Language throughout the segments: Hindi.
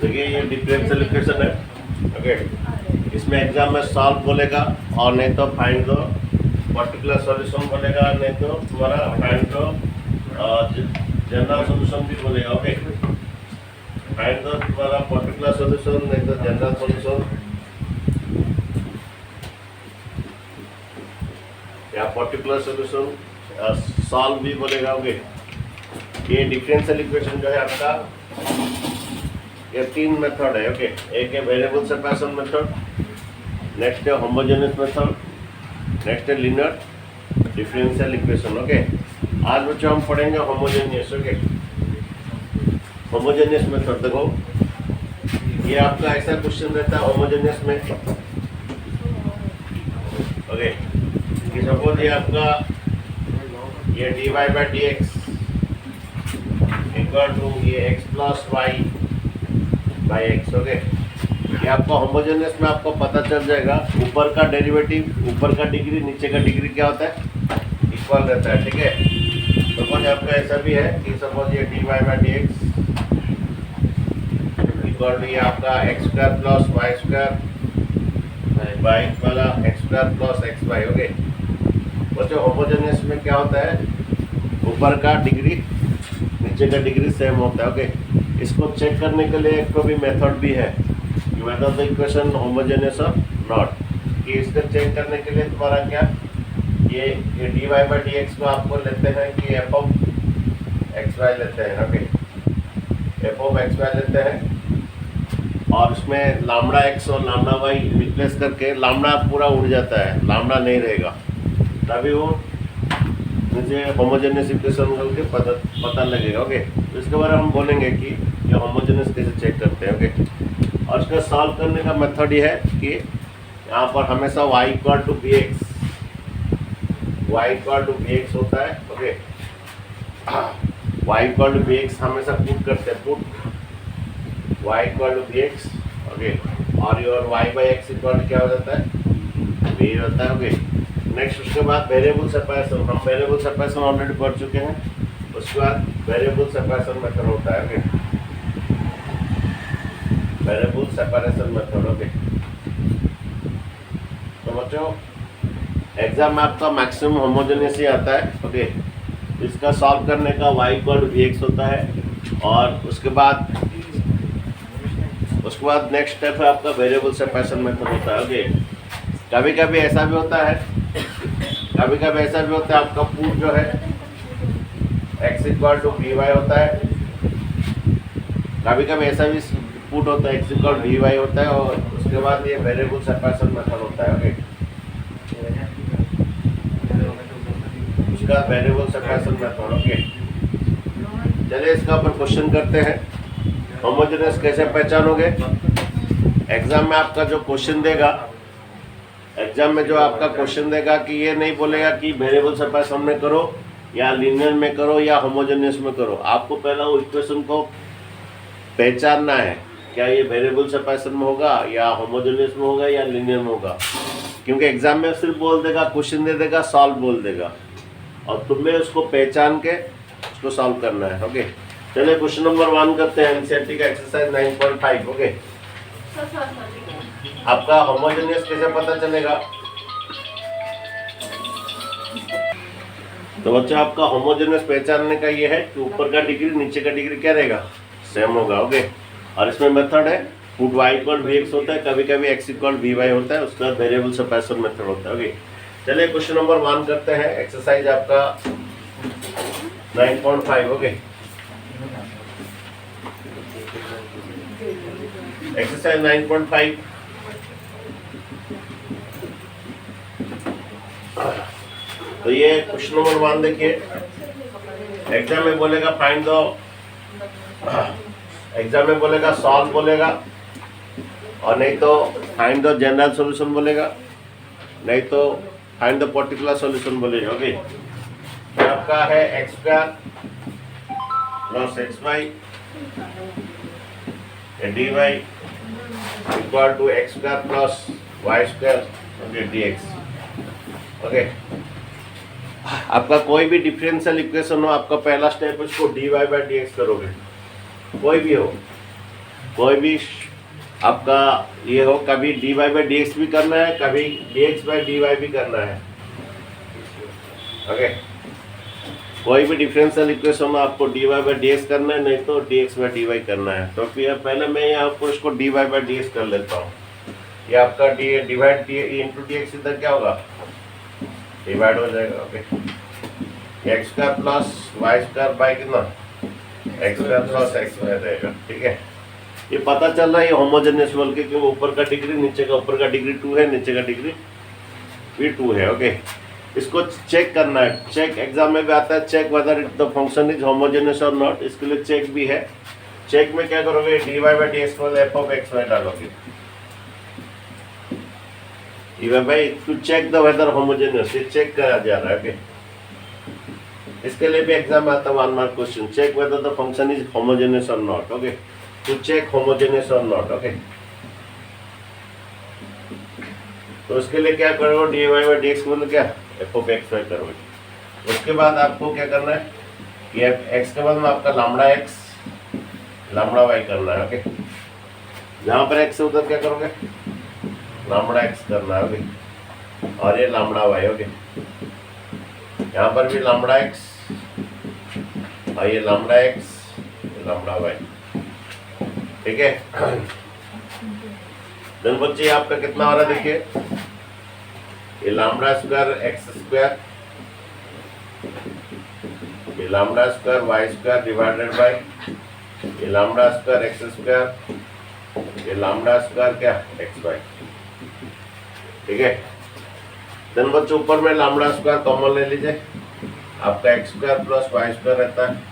देखिए ये डिफरेंशियल इक्वेशन है। ओके, इसमें एग्जाम में सॉल्व बोलेगा और नहीं तो फाइंड दो पर्टिकुलर सॉल्यूशन बोलेगा, नहीं तो तुम्हारा फाइंड दो जनरल सॉल्यूशन भी बोलेगा। ओके, फाइंड दो तुम्हारा पर्टिकुलर सॉल्यूशन, नहीं तो जनरल सॉल्यूशन या पर्टिकुलर सॉल्यूशन सॉल्व भी बोलेगा। ओके, ये डिफरेंशियल इक्वेशन जो है आपका, ये तीन मेथड है। ओके, एक है वेरिएबल सेपरेशन मेथड, नेक्स्ट है होमोजेनियस मेथड, नेक्स्ट है लीनियर डिफरेंशियल इक्वेशन। ओके, आज बच्चों हम पढ़ेंगे होमोजेनियस। ओके, होमोजेनियस मेथड देखो, ये आपका ऐसा क्वेश्चन रहता है होमोजेनियस में। ओके, कि सपोज ये आपका ये dy by dx equal to ये x plus y by x. Okay, ये आपका होमोजेनियस में आपको पता चल जाएगा, ऊपर का डेरिवेटिव, ऊपर का डिग्री, नीचे का डिग्री क्या होता है, इक्वल रहता है। ठीक है, सपोज आपका ऐसा भी है कि सपोज ये dy by dx equal to ये आपका x square plus y square by वाला x square plus x y. Okay, बच्चों होमोजेनियस में क्या होता है, ऊपर का डिग्री नीचे का डिग्री सेम होता है। ओके, इसको चेक करने के लिए एक तो भी मेथड भी है, वेदर द इक्वेशन होमोजेनियस और नॉट, कि इसको चेक करने के लिए तुम्हारा क्या, ये dy बाई dx को आपको लेते हैं कि f ऑफ एक्स वाई लेते हैं। Okay, f of x y लेते हैं और उसमें लैम्डा एक्स और लैम्डा वाई रिप्लेस करके लैम्डा पूरा उड़ जाता है, लैम्डा नहीं रहेगा, तभी वो मुझे होमोजेनियस इक्वेशन करके पता लगेगा। ओके, तो इसके बारे में हम बोलेंगे कि ये होमोजेनियस कैसे चेक करते हैं। ओके, और इसका सॉल्व करने का मेथड ये है कि यहाँ पर हमेशा y equal to b x होता है। Okay, y equal to b x हमेशा पुट करते हैं, put y equal to b x. Okay, और your y by x equal क्या हो जाता है, b होता है। ओके, नेक्स्ट उसके बाद वेरिएबल सेपरेशन, हम वेरिएबल सेपरेशन ऑलरेडी पढ़ चुके हैं। उसके बाद वेरिएबल सेपरेशन मेथड होता है। Okay, variable separation method. Okay, तो बच्चों एग्जाम में आपका मैक्सिमम होमोजेनियस ही आता है। ओके, इसका सॉल्व करने का y equal to v x होता है और उसके बाद नेक्स्ट स्टेप है आपका वेरिएबल सेपरेशन मेथड होता है। ओके, कभी कभी ऐसा भी होता है, आपका पुट जो है x equal to b y होता है, कभी कभी ऐसा भी पुट होता है x इक्वल बी वाई होता है और उसके बाद ये वेरिएबल सेपरेशन मेथड होता है। ओके, उसका वेरिएबल सेपरेशन मेथड। ओके, चलिए इसका ऊपर क्वेश्चन करते हैं, होमोजेनियस कैसे पहचानोगे। एग्जाम में आपका जो क्वेश्चन देगा, कि ये नहीं बोलेगा कि वेरिएबल सेपरेशन में करो या लीनियर में करो या होमोजेनियस में करो, आपको पहला वो इक्वेशन को पहचानना है, क्या ये वेरिएबल सेपरेशन में होगा या होमोजेनियस में होगा या लीनियर में होगा, क्योंकि एग्जाम में सिर्फ बोल देगा, क्वेश्चन दे देगा, सॉल्व बोल देगा और तुम्हें उसको पहचान के उसको सॉल्व करना है। ओके, चलिए क्वेश्चन नंबर 1 करते हैं, एनसीईआरटी का एक्सरसाइज 9.5। ओके, आपका होमोजेनियस कैसे पता चलेगा, तो बच्चा आपका होमोजेनियस पहचानने का ये है कि ऊपर का डिग्री नीचे का डिग्री क्या रहेगा, सेम होगा। ओके, और इसमें मेथड है put y equal v x होता है, कभी कभी x इक्वल वी वाई होता है, उसका वेरिएबल सेपरेशन मेथड होता है। ओके, चलिए क्वेश्चन नंबर 1 करते हैं, एक्सरसाइज आपका 9.5। Okay, exercise 9.5। तो ये क्वेश्चन नंबर 1 देखिए, एग्जाम में बोलेगा फाइंड द, एग्जाम में बोलेगा सॉल्व बोलेगा और नहीं तो फाइंड द जनरल सॉल्यूशन बोलेगा, नहीं तो फाइंड द पर्टिकुलर सॉल्यूशन बोलेगा। ओके, तो आपका है x square plus x y d y equal to x square plus y square d x. Okay, आपका कोई भी डिफरेंशियल इक्वेशन हो, आपका पहला स्टेप उसको dy बाई dx करोगे, कोई भी हो, कोई भी आपका ये हो, कभी dy बाई डी एक्स भी करना है, कभी dx बाई डी वाई भी करना है। ओके, कोई भी डिफरेंशियल इक्वेशन में आपको dy बाई डी एक्स करना है, नहीं तो dx बाई डी वाई करना है। तो फिर पहले मैं यहाँ आपको इसको dy बाई डी एक्स कर लेता हूँ। ये आपका डिवाइड इंटू डी एक्स इधर क्या होगा, डिवाइड हो जाएगा। Okay, x square plus y square by कितना, x square plus x y रहेगा। ठीक है, ये पता चल रहा है ये होमोजेनियस बोल के, क्योंकि ऊपर का डिग्री नीचे का, ऊपर का डिग्री 2 है, नीचे का डिग्री भी 2 है। ओके, इसको चेक करना है, चेक एग्जाम में भी आता है, check whether the function is homogeneous और नॉट। इसके लिए चेक भी है। चेक में क्या करोगे, d y by d x को एफ ऑफ एक्स वाई डालोगे। भाई to check the whether homogeneous, ये चेक करा जा रहा है। ओके, इसके लिए भी एग्जाम आता है 1 mark question, check whether the function is homogeneous और not. Okay, to check homogeneous और नॉट। ओके, तो उसके लिए क्या करोगे, d y by d x को क्या एफ ऑफ एक्स वाई करोगे। उसके बाद आपको क्या करना है, ये एक्स के बाद में आपका लैम्डा एक्स लैम्डा वाई करना है। ओके, जहाँ पर एक्स है उधर क्या करोगे, लैम्डा एक्स करना है। ओके, और ये लैम्डा वाई। ओके, यहाँ पर भी लैम्डा एक्स और ये लैम्डा एक्स लैम्डा वाई। ठीक है, देन बच्चे आपका कितना हो रहा है, देखिए ये लैम्डा स्क्वायर एक्स स्क्वायर, ये lambda square y square divided by ये लैम्डा स्क्वायर एक्स स्क्वायर, ये लैम्डा स्क्वायर क्या एक्स वाई। ठीक है, देन बच्चों ऊपर में लैम्डा स्क्वायर कॉमन ले लीजिए, आपका x square plus y square रहता है।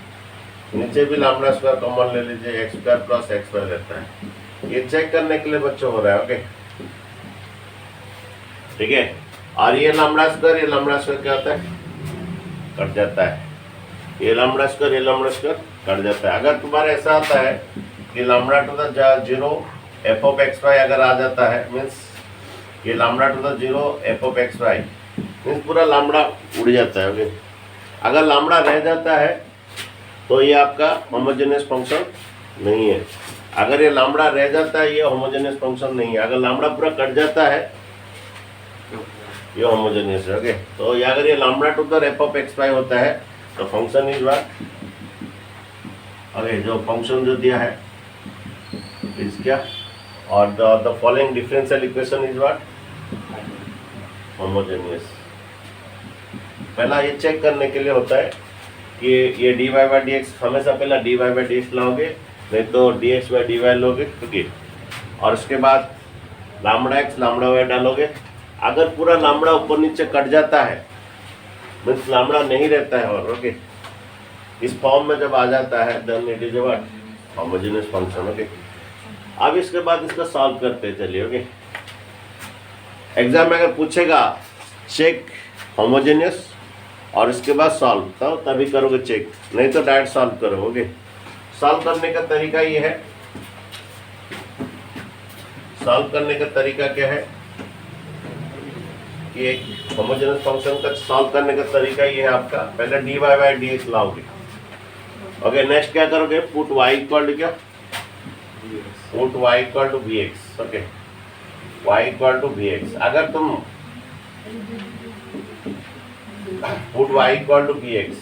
नीचे भी लैम्डा स्क्वायर कॉमन ले लीजिए, x square plus x y रहता है। ये चेक करने के लिए बच्चों हो रहा है। ओके, ठीक है, और ये लैम्डा स्क्वायर क्या होता है, कट जाता है। ये लैम्डा स्क्वायर कट जाता है। अगर तुम्हारा ऐसा आता है कि lambda to the 0 f of x y अगर आ जाता है, मीन्स ये lambda to the 0 f of x y means पूरा लैम्डा उड़ जाता है। ओके, अगर लैम्डा रह जाता है तो ये आपका होमोजेनियस फंक्शन नहीं है। अगर ये लैम्डा रह जाता है ये होमोजेनियस फंक्शन नहीं है। अगर लैम्डा पूरा कट जाता है ये होमोजेनियस है। ओके, तो ये अगर ये lambda to the f of x y होता है तो फंक्शन इज व्हाट, अरे जो फंक्शन जो दिया है इज क्या, और the following differential equation is what, homogeneous. पहला ये चेक करने के लिए होता है कि ये d y by d x, हमेशा पहला d y by d x लाओगे, नहीं तो d x by d y लोगे। ओके, और उसके बाद लैम्डा एक्स लैम्डा वाई डालोगे। अगर पूरा लैम्डा ऊपर नीचे कट जाता है मीन्स लैम्डा नहीं रहता है, और ओके इस फॉर्म में जब आ जाता है then it is what, homogeneous function. Okay, अब इसके बाद इसका सॉल्व करते चलिए। ओके, एग्जाम में अगर पूछेगा चेक होमोजेनियस और इसके बाद सॉल्व, तो तभी करोगे चेक, नहीं तो डायरेक्ट सॉल्व करोगे। सॉल्व करने का तरीका ये है, सॉल्व करने का तरीका क्या है कि एक होमोजेनियस फंक्शन का सॉल्व करने का तरीका ये है आपका, पहले d y by d x लाओगे। ओके, नेक्स्ट क्या करोगे, पुट वाई इक्वल टू क्या, put y equal to v x. Okay, y equal to v x. अगर तुम put y equal to v x,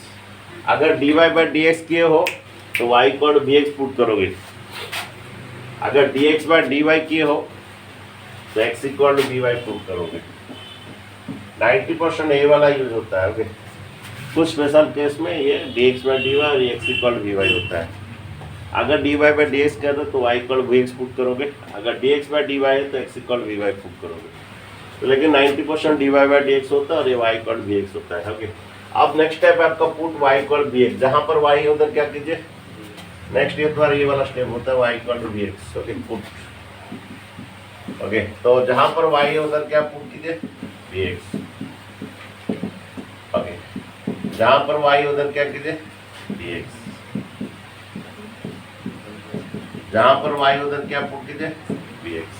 अगर d y by d x किए हो तो y equal to v x put करोगे। अगर d x by d y किए हो तो x equal to v y put करोगे। 90% ये वाला यूज होता है। ओके, कुछ स्पेशल केस में ये d x by d y और एक्स इक्वल वी वाई होता है। अगर d y by d x कर दो तो y equal v x put करोगे, अगर d x by d y है तो x equal v y put करोगे। तो लेकिन 90% d y by d x होता है और ये वाई इक्वल वी एक्स होता है। ओके, अब नेक्स्ट स्टेप है आपका put y equal v x, जहाँ पर वाई है उधर क्या कीजिए, नेक्स्ट ये द्वारा ये वाला स्टेप होता है y equal to v x. Okay, put. Okay, तो जहाँ पर वाई है उधर क्या पुट कीजिए, वी एक्स। ओके, जहाँ पर वाई उधर क्या कीजिए, वी एक्स। जहाँ पर वाई उधर क्या पुट कीजिए, वी एक्स।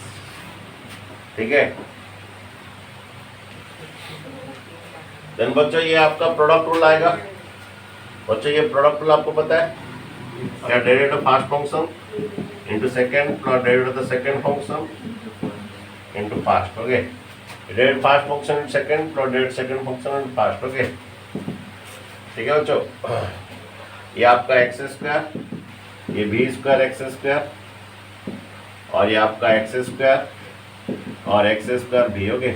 ठीक है, देन बच्चों ये आपका प्रोडक्ट रूल आएगा। बच्चों ये प्रोडक्ट रूल आपको पता है क्या, derivative first function into second plus derivative of the second function into first. Okay, derivative first function into second plus derivative second function into first. Okay, ठीक है बच्चों, ये आपका एक्स स्क्वायर, ये बी स्क्वायर एक्स स्क्वायर और ये आपका एक्स स्क्वायर और एक्स स्क्वायर भी। ओके,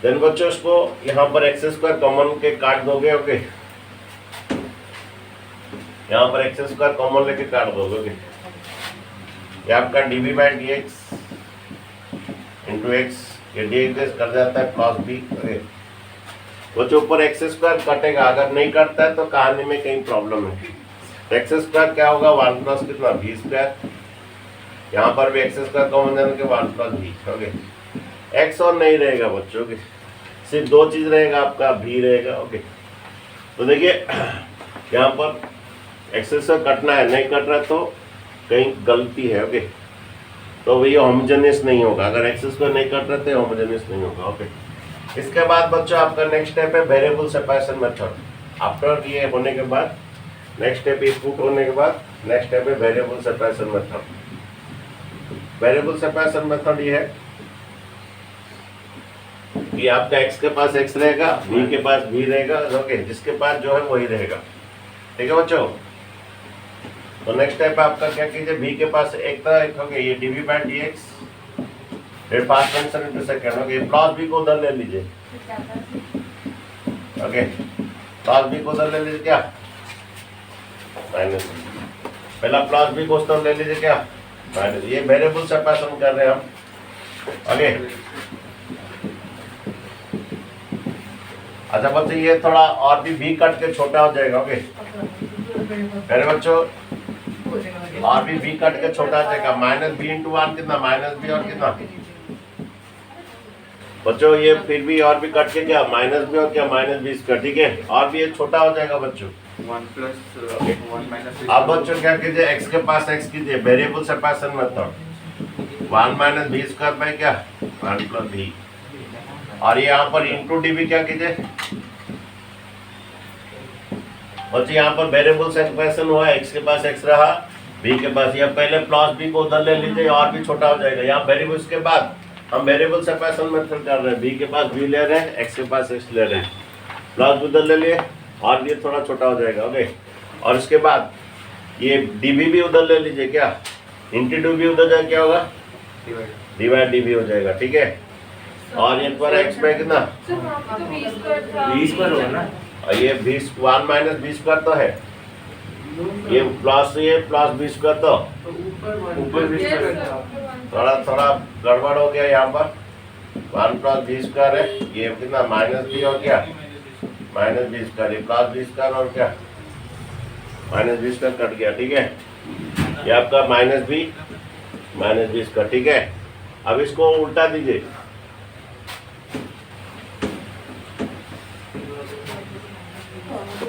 देन बच्चों इसको यहाँ पर एक्स स्क्वायर कॉमन के काट दोगे। ओके, यहाँ पर एक्स स्क्वायर कॉमन लेके काट दोगे। ओके, ये आपका dB by d x into x, ये डी एक्स कर जाता है प्लस बी। बच्चों ऊपर एक्स स्क्वायर कटेगा, अगर नहीं कटता है तो कहानी में कहीं प्रॉब्लम है। एक्स स्क्वायर क्या होगा, 1 प्लस कितना बी स्क्वायर, यहाँ पर भी एक्स स्क्वायर कॉमन जाने के 1 प्लस बी। ओके, एक्स और नहीं रहेगा बच्चों के, सिर्फ दो चीज रहेगा, आपका भी रहेगा। ओके, तो देखिए यहाँ पर एक्स स्क्वायर कटना है, नहीं कट रहा तो कहीं गलती है। ओके, तो ये होमोजेनियस नहीं होगा, अगर एक्स स्क्वायर नहीं कट रहा तो होमोजेनियस नहीं होगा। ओके, इसके बाद बच्चों आपका नेक्स्ट स्टेप है वेरिएबल सेपरेशन मेथड। आफ्टर ये होने के बाद नेक्स्ट स्टेप इनपुट होने के बाद नेक्स्ट स्टेप है variable separation method. Variable separation method ये है कि आपका x के पास x रहेगा, v के पास v रहेगा। ओके, जिसके पास जो है वही रहेगा। ठीक है बच्चों, तो नेक्स्ट स्टेप आपका क्या कीजिए, v के पास एक था, एक हो गया ये dv बाई dx फिर first function into second. Okay, plus b को उधर ले लीजिए। ओके, प्लस b को उधर ले लीजिए, क्या माइनस, पहला प्लस b को उधर ले लीजिए, क्या माइनस। ये वेरिएबल सेपरेशन कर रहे हैं हम। ओके, अच्छा बच्चे ये थोड़ा और भी v कट के छोटा हो जाएगा। ओके मेरे बच्चों, और भी v कट के छोटा हो जाएगा, माइनस बी इंटू 1 कितना, माइनस बी और कितना बच्चों, ये फिर भी और भी कट के क्या, माइनस बी और क्या माइनस बी इसका। ठीक है, और भी ये छोटा हो जाएगा बच्चों, 1 प्लस 1 माइनस। अब बच्चों क्या कीजिए, x के पास x कीजिए, variable separation method 1 minus b square by क्या 1 प्लस बी, और यहाँ पर इंटू डी भी क्या कीजिए बच्चे, यहाँ पर वेरिएबल सेपरेशन हुआ, x के पास x रहा, b के पास, या पहले प्लस b को उधर ले लीजिए और भी छोटा हो जाएगा। यहाँ वेरिएबल के बाद हम वेरिएबल सेपरेशन मेथड कर रहे हैं, b के पास b ले रहे हैं, x के पास x ले रहे हैं, प्लस उधर ले लिए और ये थोड़ा छोटा हो जाएगा। ओके, और इसके बाद ये db भी उधर ले लीजिए, क्या इंटू डी भी उधर जाए, क्या होगा डिवाइड डी भी हो जाएगा। ठीक है, और ये पर x बाई कितना बी स्क्वायर होगा ना, और ये 1 माइनस बी स्क्वायर तो है, ये प्लस बी स्क्वायर, तो ऊपर बी स्क्वायर थोड़ा थोड़ा गड़बड़ हो गया। यहाँ पर 1 प्लस बी स्क्वायर है, ये कितना माइनस बी और क्या माइनस बी स्क्वायर, ये प्लस बी स्क्वायर और क्या माइनस बी स्क्वायर कट गया। ठीक है, ये आपका माइनस बी स्क्वायर। ठीक है, अब इसको उल्टा दीजिए,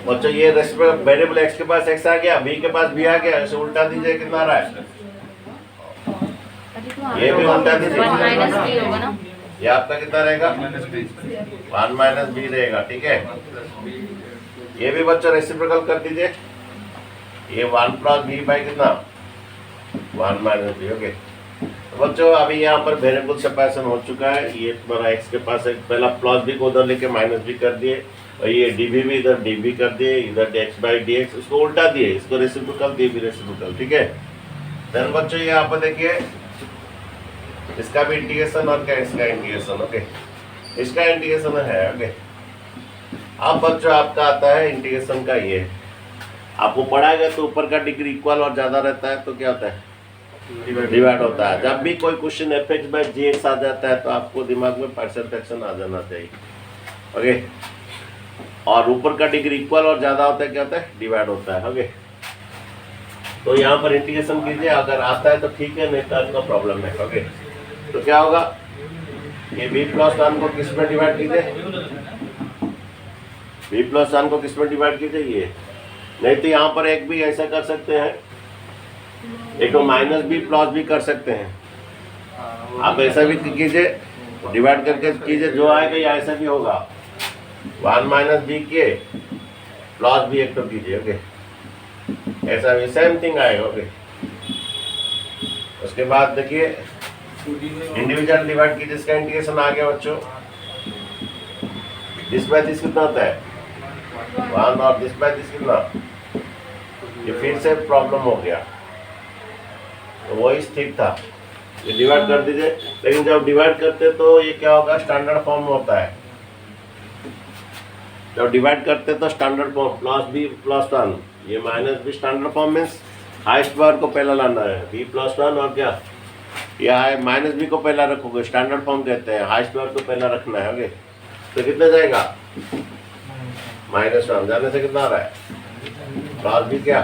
बच्चों ये वेरिएबल x के पास x आ गया, b के पास b आ गया, इसे उल्टा दीजिए, कितना रहा है, ये भी उल्टा दीजिए, ये आपका कितना रहेगा 1 माइनस बी रहेगा। ठीक है, ये भी बच्चों रेसिप्रोकल कर दीजिए, ये 1 प्लस बी बाई कितना 1 माइनस बी। ओके, तो बच्चों अभी यहाँ पर वेरिएबल सेपरेशन हो चुका है। ये तुम्हारा x के पास पहला प्लस बी को उधर लेके माइनस बी कर दिए, और ये dv भी इधर dv कर दिए, इधर x बाई dx, उसको उल्टा दिए, इसको रेसिप्रोकल दिए भी रेसिप्रोकल। ठीक है, देन बच्चों ये यहाँ पर देखिए, इसका भी इंटीग्रेशन और क्या इसका इंटीग्रेशन। ओके, इसका इंटीग्रेशन है। ओके, अब बच्चों आपका आता है इंटीग्रेशन का, ये आपको पढ़ाएगा तो ऊपर का डिग्री इक्वल और ज्यादा रहता है तो क्या होता है डिवाइड होता है। जब भी कोई क्वेश्चन fx बाई gx आ जाता है तो आपको दिमाग में पार्शियल फ्रैक्शन आ जाना चाहिए। ओके, और ऊपर का डिग्री इक्वल और ज्यादा होता है क्या होता है डिवाइड होता है। ओके, तो यहाँ पर इंटीग्रेशन कीजिए, अगर आता है तो ठीक है, नहीं तो आपका प्रॉब्लम है। ओके, तो क्या होगा, ये b प्लस 1 को किस में डिवाइड कीजिए, b प्लस 1 को किस में डिवाइड कीजिए, ये नहीं तो यहाँ पर एक भी ऐसा कर सकते हैं, एक तो माइनस बी प्लस बी कर सकते हैं। आप ऐसा भी कीजिए, डिवाइड करके कीजिए, जो आएगा या ऐसा भी होगा 1 माइनस बी के प्लस बी एक तो कीजिए। ओके, ऐसा भी सेम थिंग आएगा। ओके, उसके बाद देखिए इंडिविजुअल डिवाइड की जिसका इंटीग्रेशन आ गया बच्चों, दिस बाय दिस कितना होता है 1 और दिस बाय दिस कितना, ये फिर से प्रॉब्लम हो गया, तो वही ठीक था, ये डिवाइड कर दीजिए। लेकिन जब डिवाइड करते तो ये क्या होगा, स्टैंडर्ड फॉर्म में होता है। जब डिवाइड करते तो standard form plus b plus 1, ये minus b standard form means highest power को पहला लाना है, बी प्लस 1 और क्या, या है माइनस बी को पहला रखोगे, स्टैंडर्ड फॉर्म कहते हैं, हाईएस्ट पावर को पहला रखना है। ओके, तो कितना जाएगा -1, जाने से कितना आ रहा है प्लस बी क्या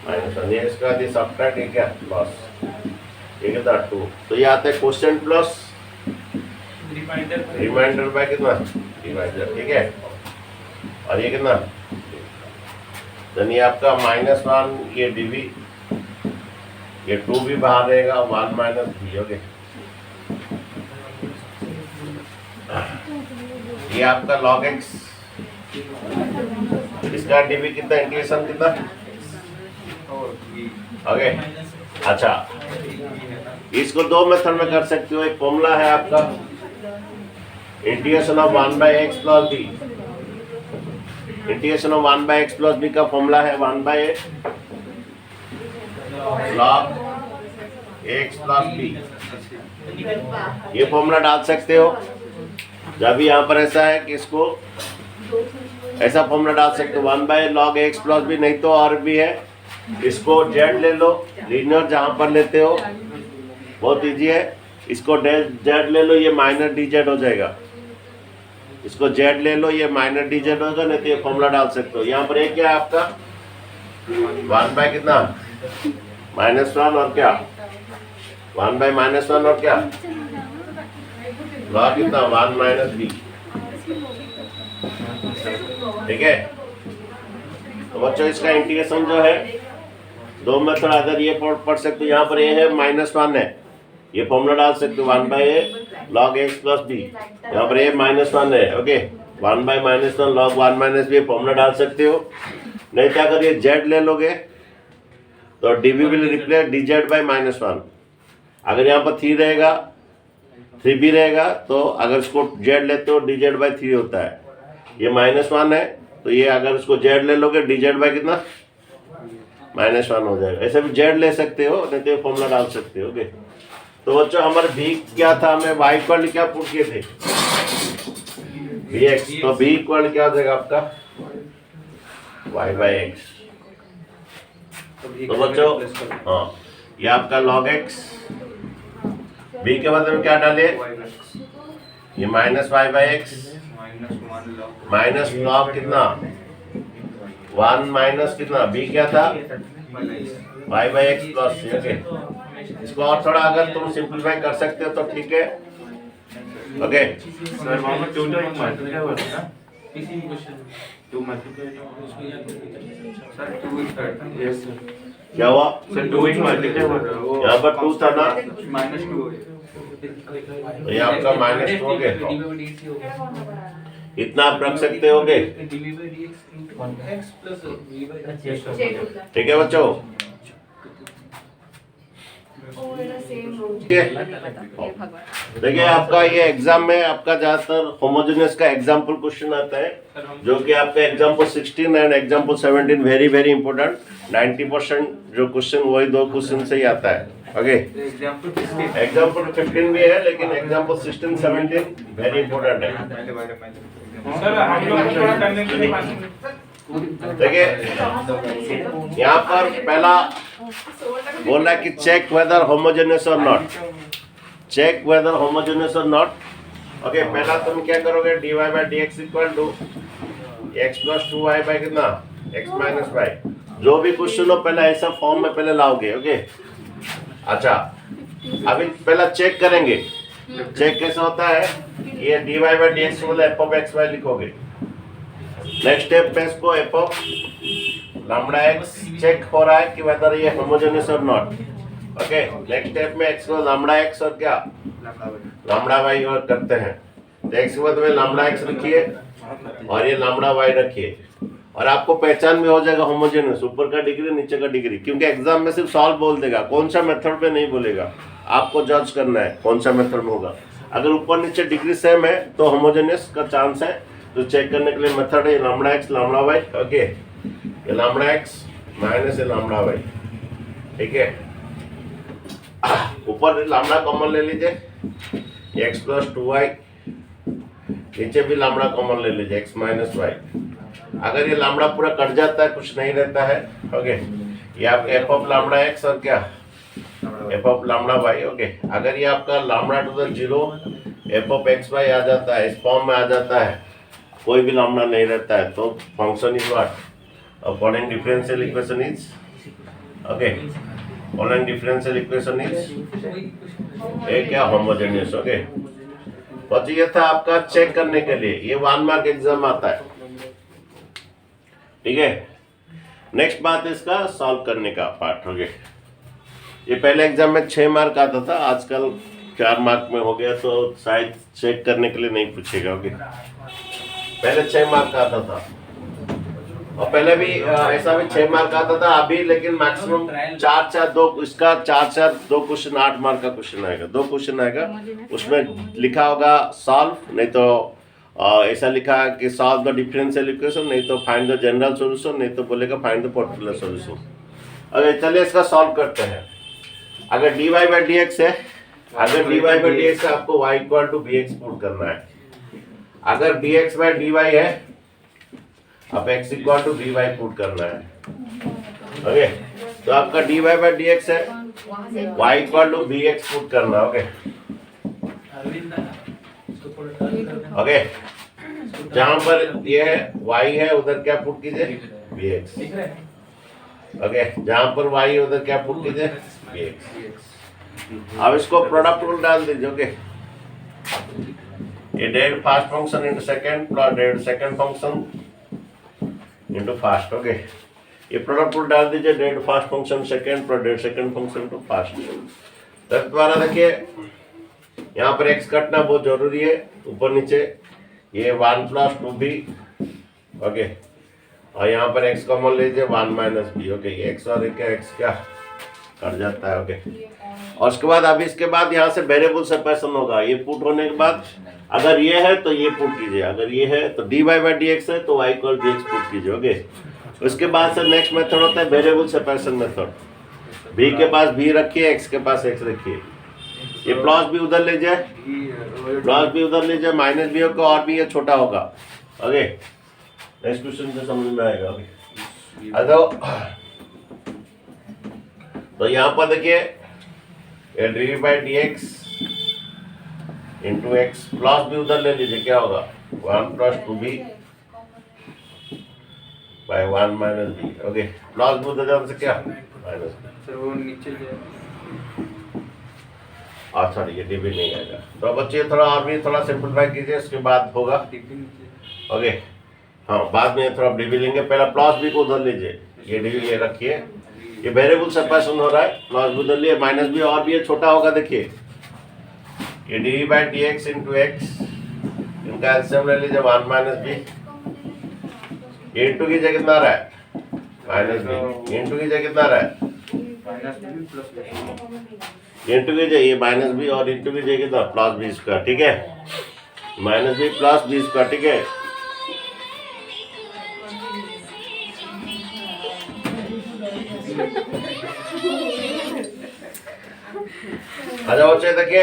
-1, ये इसका ये सब्ट्रैक्ट ये क्या प्लस, ये कितना 2, तो ये आता है क्वोशिएंट प्लस रिमाइंडर बाय कितना डिवाइडर, ठीक है। और ये कितना, यानी आपका -1 ये dv, ये 2 भी बाहर रहेगा, 1 माइनस बी। ओके, ये आपका log x, इसका dv कितना, इंटीग्रेशन कितना, ओके। अच्छा, इसको दो मेथड में कर सकते हो, एक फॉर्मूला है आपका integration of 1/x plus b, integration of 1/x plus b का फॉर्मूला है 1/a log x plus b, ये फॉर्मूला डाल सकते हो। जब यहाँ पर ऐसा है कि इसको ऐसा फॉर्मूला डाल सकते हो 1/log x प्लस b, नहीं तो और भी है, इसको z ले लो, लीनियर जहाँ पर लेते हो बहुत इजी है, इसको z ले लो, ये माइनस dz हो जाएगा, इसको z ले लो, ये माइनस dz होगा, नहीं तो ये फॉर्मूला डाल सकते हो। यहाँ पर एक क्या है आपका 1 कितना -1 और क्या 1/-1 और क्या log कितना 1 माइनस b, ठीक है। तो बच्चों इसका इंटीग्रेशन जो है दो मेथड, अगर ये पढ़ सकते हो, यहाँ पर ये है -1 है, ये फॉर्मूला डाल सकते हो 1/a log x plus b, यहाँ पर ये -1 है, okay 1/-1 log 1 minus b, formula डाल सकते हो। नहीं तो अगर ये z ले लोगे तो dv will replace dz by -1, अगर यहाँ पर 3 रहेगा 3b रहेगा, तो अगर इसको z लेते हो dz बाय 3 होता है, ये -1 है, तो ये अगर इसको z ले लोगे dz बाय कितना -1 हो जाएगा। ऐसे भी z ले सकते हो, नहीं तो फॉर्मूला डाल सकते हो। ओके, तो बच्चों हमारे v क्या था, हमें y इक्वल क्या पुट किए थे vx, तो v इक्वल क्या हो जाएगा आपका y/x। तो बच्चों हाँ, ये आपका log x, v के बदले में क्या डाले, ये -y/x माइनस log कितना 1 माइनस कितना b क्या था y/x प्लस, ओके। इसको और थोड़ा अगर तुम सिंप्लीफाई कर सकते हो तो ठीक है, ओके। सर वहाँ पर 2 टाइम मल्टीप्लाई हुआ था ना, इसी क्वेश्चन 2 मल्टीप्लाई सर 2 इज करता, यस सर। क्या हुआ सर 2 इन मल्टीप्लाई हुआ था, वो यहाँ पर 2 था ना, -2 तो ये आपका -2 हो गया, इतना आप रख सकते होगे, ठीक है बच्चों। देखिए आपका ये एग्जाम में आपका ज्यादातर होमोजेनियस का एग्जाम्पल क्वेश्चन आता है, जो कि आपका example 16 and example 17 very very important, 90% जो क्वेश्चन वही दो क्वेश्चन से ही आता है। ओके, एग्जाम्पल 15 भी है, लेकिन एग्जाम्पल 16 17 वेरी इंपॉर्टेंट है। सर हम लोग थोड़ा करने के लिए देखिए यहाँ पर पहला बोल रहा है कि चेक वेदर होमोजेनियस और नॉट, चेक वेदर होमोजेनियस और नॉट। ओके, पहला तुम क्या करोगे, dy/dx equal to x plus 2y by कितना x माइनस y, जो भी क्वेश्चन हो पहले ऐसा फॉर्म में पहले लाओगे। ओके, अच्छा अभी पहला चेक करेंगे, चेक कैसे होता है, ये dy/dx मतलब f of x y लिखोगे। नेक्स्ट स्टेप पे इसको f of लैम्डा x चेक हो रहा है कि वेदर ये होमोजेनियस और नॉट। ओके, नेक्स्ट स्टेप में x को लैम्डा x और क्या लैम्डा y करते हैं, तो x के बदले में लैम्डा x रखिए और ये लैम्डा y रखिए। और आपको पहचान में हो जाएगा होमोजेनियस, ऊपर का डिग्री नीचे का डिग्री, क्योंकि एग्जाम में सिर्फ सॉल्व बोल देगा, कौन सा मेथड पे नहीं बोलेगा, आपको जज करना है कौन सा मेथड में होगा। अगर ऊपर नीचे डिग्री सेम है तो होमोजेनियस का चांस है। तो चेक करने के लिए मेथड है lambda x lambda y, okay, ये लैम्डा एक्स माइनस ये लैम्डा वाई, ठीक है। ऊपर लैम्डा कॉमन ले लीजिए, एक्स प्लस 2y, नीचे भी लैम्डा कॉमन ले लीजिए, एक्स माइनस वाई। अगर ये लैम्डा पूरा कट जाता है, कुछ नहीं रहता है, ओके, ये आपका एफ ऑफ लैम्डा एक्स और क्या f of lambda y, okay. अगर ये आपका lambda to the zero f of x y आ जाता है, इस फॉर्म में आ जाता है, कोई भी लैम्डा नहीं रहता है, तो function is what following differential equation is, okay, following differential equation is a क्या होमोजेनियस, ओके। तो ये था आपका चेक करने के लिए, ये 1 मार्क एग्जाम आता है, ठीक है। नेक्स्ट बात इसका सॉल्व करने का पार्ट हो गया। ये पहले एग्जाम में 6 मार्क आता था, आजकल 4 मार्क में हो गया, तो शायद चेक करने के लिए नहीं पूछेगा, ओके। पहले 6 मार्क आता था, और पहले भी ऐसा भी 6 मार्क आता था अभी, लेकिन मैक्सिमम 4-4-2, इसका 4-4-2 क्वेश्चन 8 मार्क का क्वेश्चन आएगा, 2 क्वेश्चन आएगा, उसमें लिखा होगा सॉल्व, नहीं तो ऐसा लिखा है कि सॉल्व द डिफरेंशियल इक्वेशन, नहीं तो फाइंड द जनरल सॉल्यूशन, नहीं तो बोलेगा फाइंड द पर्टिकुलर सॉल्यूशन। अगर चलिए इसका सॉल्व करते हैं। अगर dy बाई डी एक्स है, अगर dy बाई डी एक्स है, आपको y equal to b x put करना है। अगर dx बाई dy है, अब x equal to dy put करना है, ओके। तो आपका dy बाई डी एक्स है, y equal to b x put करना है, ओके, ओके। जहां पर ये y है उधर क्या पुट कीजिए bx, ओके, जहां पर y है उधर क्या पुट कीजिए bx। अब इसको प्रोडक्ट रूल डाल दीजिए, ओके। ये dead first function into second plus dead second function into first, okay. ये प्रोडक्ट रूल डाल दीजिए, dead first function second plus dead second function into first. तब द्वारा देखिए यहाँ पर x कटना बहुत जरूरी है, ऊपर नीचे ये 1 प्लस 2b, ओके, और यहाँ पर x कॉमन लीजिए 1 माइनस b, ओके। ये x और x क्या कट जाता है, ओके। और उसके बाद अभी इसके बाद यहाँ से वेरिएबल सेपरेशन होगा, ये पुट होने के बाद अगर ये है तो ये पुट कीजिए, अगर ये है तो dy बाई डी एक्स है तो y इक्वल dx पुट कीजिए, ओके। उसके बाद से नेक्स्ट मेथड होता है वेरिएबल सेपरेशन मेथड। b के पास b रखिए, x के पास x रखिए, ये प्लस भी उधर ले जाए, प्लस भी उधर ले जाए, माइनस भी होगा और भी ये छोटा होगा, ओके। नेक्स्ट क्वेश्चन से समझ में आएगा, ओके। तो यहाँ पर देखिए ये d by d x into x, plus भी उधर ले लीजिए, क्या होगा 1 plus 2b by 1 minus b, okay. Plus भी उधर जाने से क्या माइनस, सर वो नीचे अच्छा ये डी भी नहीं आएगा। तो बच्चे थोड़ा और भी थोड़ा सिंपलीफाई कीजिए, उसके बाद होगा, ओके। हाँ, बाद में थोड़ा डी भी लेंगे, पहला प्लस बी को उधर लीजिए, ये डी ये रखिए, ये वेरिएबल सेपरेशन हो रहा है, प्लस भी उधर लिए, माइनस भी और भी ये छोटा होगा, देखिए ये d by d x into x, इनका एलसीएम ले लीजिए 1 माइनस बी, ये इंटू की जगह कितना आ रहा है माइनस बी, इंटू की जगह कितना आ रहा है इंटू की जगह ये माइनस बी और इंटू की जगह कितना प्लस बी स्क्वायर, ठीक है, minus b plus b square, ठीक है। अच्छा बच्चे देखिए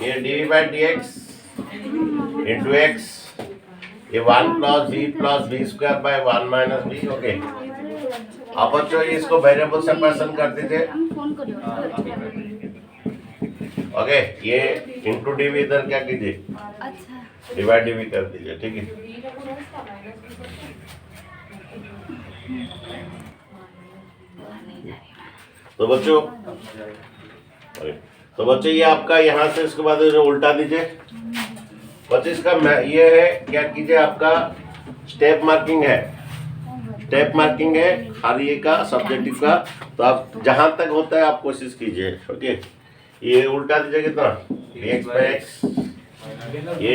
ये d by d x into x, ये 1 plus b square by 1 minus b, okay. अब बच्चों इसको वेरिएबल सेपरेशन कर दीजिए, ओके। ये इंटू डी भी इधर क्या कीजिए, डिवाइड डी भी कर दीजिए, ठीक है। तो बच्चे ये आपका यहाँ से इसके बाद उल्टा दीजिए बच्चे, इसका ये है क्या कीजिए, आपका स्टेप मार्किंग है, स्टेप मार्किंग है हर ये का सब्जेक्टिव का, तो आप जहां तक होता है आप कोशिश कीजिए, ओके। ये उल्टा दीजिए कितना एक्स बाई एक्स, ये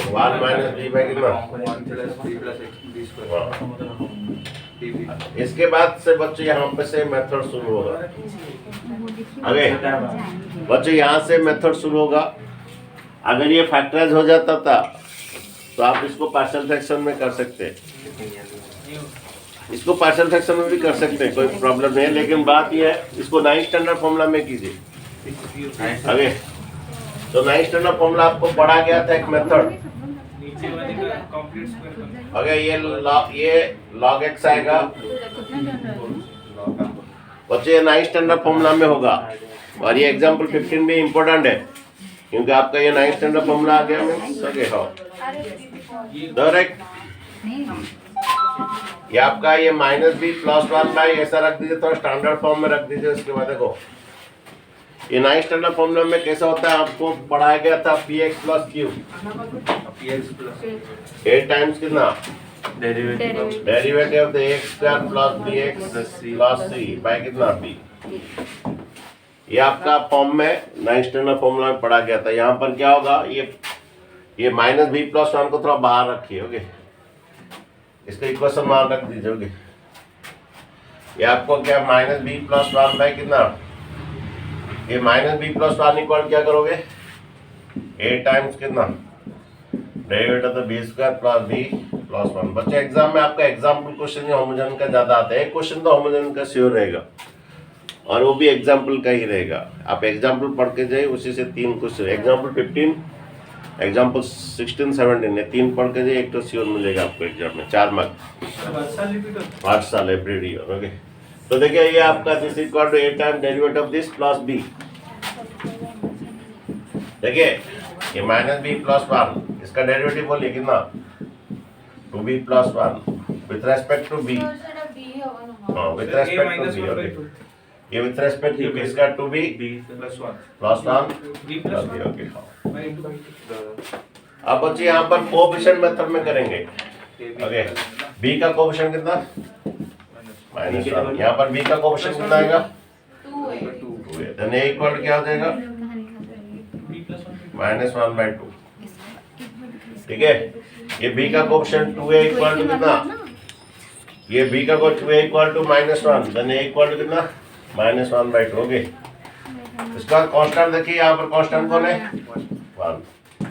1 माइनस बी बाई कितना 1 plus b plus x b square, इसके बाद से बच्चे यहाँ पे से मेथड शुरू होगा। आगे बच्चे यहाँ से मेथड शुरू होगा। अगर ये फैक्टराइज हो जाता था तो आप इसको पार्शियल फ्रैक्शन में कर सकते हैं, इसको पार्शियल फ्रैक्शन में भी कर सकते हैं, कोई प्रॉब्लम नहीं है। लेकिन बात ये है इसको 9 स्टैंडर्ड फॉर्मूला में कीजिए। आगे तो 9 स्टैंडर्ड फॉर्मूला आपको पढ़ा गया था एक मेथड। अगर ये log x आएगा बच्चे ये 9 स्टैंडर्ड फॉर्मूला में होगा। और ये एग्जाम्पल 15 भी इम्पोर्टेंट है क्योंकि आपका ये 9 स्टैंडर्ड फॉर्मूला आ गया मीन्स ओके हाँ डायरेक्ट ये आपका ये -b + 1 बाई ऐसा रख दीजिए, थोड़ा स्टैंडर्ड फॉर्म में रख दीजिए। उसके बाद देखो ये 9 स्टैंडर्ड फॉर्मूला में कैसा होता है आपको पढ़ाया गया था px + q 8 टाइम्स कितना derivative of the x² + bx + c by कितना b। ये आपका फॉर्म में 9 स्टैंडर्ड फॉर्मूला में पढ़ा गया था। यहाँ पर क्या होगा ये -b + 1 को थोड़ा बाहर रखिए। ओके इसका इक्वेशन मान रख दीजिए। ओके ये आपको क्या -b + 1 बाय कितना ये -b + 1 इक्वल क्या करोगे 8 टाइम्स कितना डेरिवेटिव ऑफ b² + b + 1। बच्चे एग्जाम में आपका एग्जाम्पल क्वेश्चन होमोजेन का ज्यादा आता है। एक क्वेश्चन तो होमोजेन का श्योर रहेगा और वो भी एग्जाम्पल का ही रहेगा। आप एग्जाम्पल पढ़ के जाइए, उसी से 3 क्वेश्चन एग्जाम्पल 15 एग्जाम्पल 16 17 ये 3 पढ़ के जाइए, एक तो श्योर मिलेगा आपको एग्जाम में 4 मार्क 8 साल एवरी ईयर। ओके तो देखिए ये आपका this equal to 8 time derivative of this plus b। देखिए ये -b + 1 इसका डेरिवेटिव बोलिए कितना 2b + 1 with respect to b। हाँ with respect to b। Okay ये विथ रेस्पेक्ट टू इसका 2b + 1 b ओके। अब बच्चे यहाँ पर कोएफिशिएंट मेथड में करेंगे। ओके b का कोएफिशिएंट कितना -1। यहाँ पर b का कोएफिशिएंट कितना आएगा 2 है। देन a इक्वल क्या हो जाएगा -1/2। ठीक है ये b का कोएफिशिएंट 2a इक्वल टू कितना ये b का coefficient 2a equal to -1 then a equal to कितना -1/2। ओके इसका कांस्टेंट देखिए यहाँ पर कांस्टेंट कौन है 1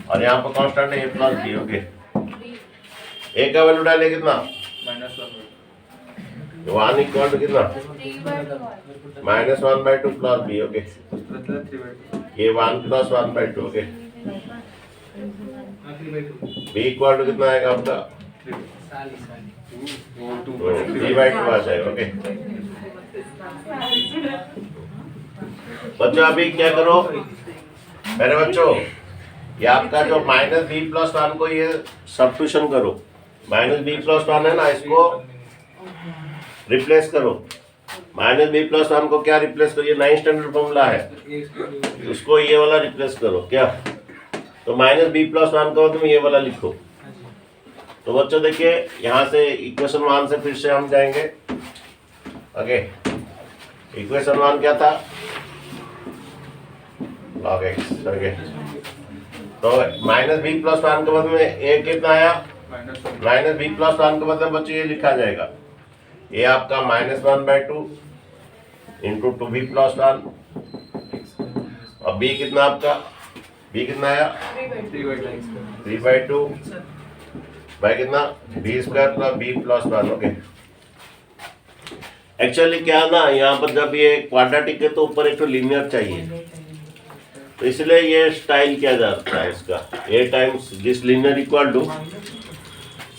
और यहाँ पर कांस्टेंट है a + b। ओके a का वैल्यू डालिए कितना -1 इक्वल टू कितना -1/2 + b। ओके ये 1 + 1/2। ओके b इक्वल टू कितना आएगा आपका 3/2 आ जाएगा। ओके बच्चों अभी क्या करो मेरे बच्चों ये आपका जो -b + 1 को ये सब्स्टिट्यूशन करो। -b + 1 है ना इसको रिप्लेस करो। -b + 1 को क्या रिप्लेस करो ये 9 स्टैंडर्ड फॉर्मूला है उसको ये वाला रिप्लेस करो क्या तो -b + 1 को तुम ये वाला लिखो। तो बच्चों देखिए यहाँ से इक्वेशन 1 से फिर से हम जाएंगे। ओके इक्वेशन 1 क्या था log x। ओके तो -b + 1 के बदले में a कितना आया -b + 1 के बदले बच्चों ये लिखा जाएगा ये आपका -1/2 इंटू 2b + 1 और b कितना आपका b कितना आया 3/2 बाय कितना b² + b + 1। ओके एक्चुअली क्या ना यहाँ पर जब ये क्वाड्रेटिक है तो ऊपर एक तो लीनियर चाहिए तो इसलिए ये स्टाइल किया जाता है इसका a times this linear equal to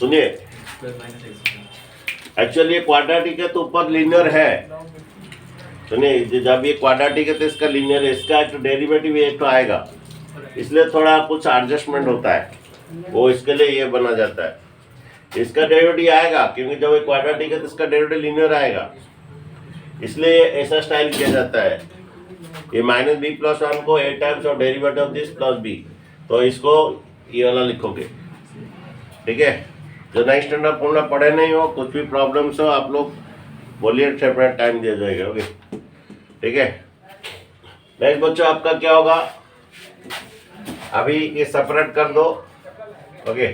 सुनिए एक्चुअली ये क्वाड्रेटिक है तो ऊपर लीनियर है। सुनिए जब ये क्वाड्रेटिक है तो इसका लीनियर है इसका एक डेरिवेटिव एक तो आएगा इसलिए थोड़ा कुछ एडजस्टमेंट होता है वो इसके लिए ये बना जाता है। इसका डेरिवेटिव आएगा क्योंकि जब ये क्वाड्रेटिक है तो इसका डेरिवेटिव लीनियर आएगा इसलिए ऐसा स्टाइल किया जाता है। ये -b + 1 को 8 times of derivative of this plus b तो इसको ये वाला लिखोगे। ठीक है जो 9 स्टैंडर्ड फॉर्मूला पढ़े नहीं हो कुछ भी प्रॉब्लम्स हो आप लोग बोलिए सेपरेट टाइम दिया जाएगा। ओके ठीक है नेक्स्ट बच्चों आपका क्या होगा अभी ये सेपरेट कर दो। ओके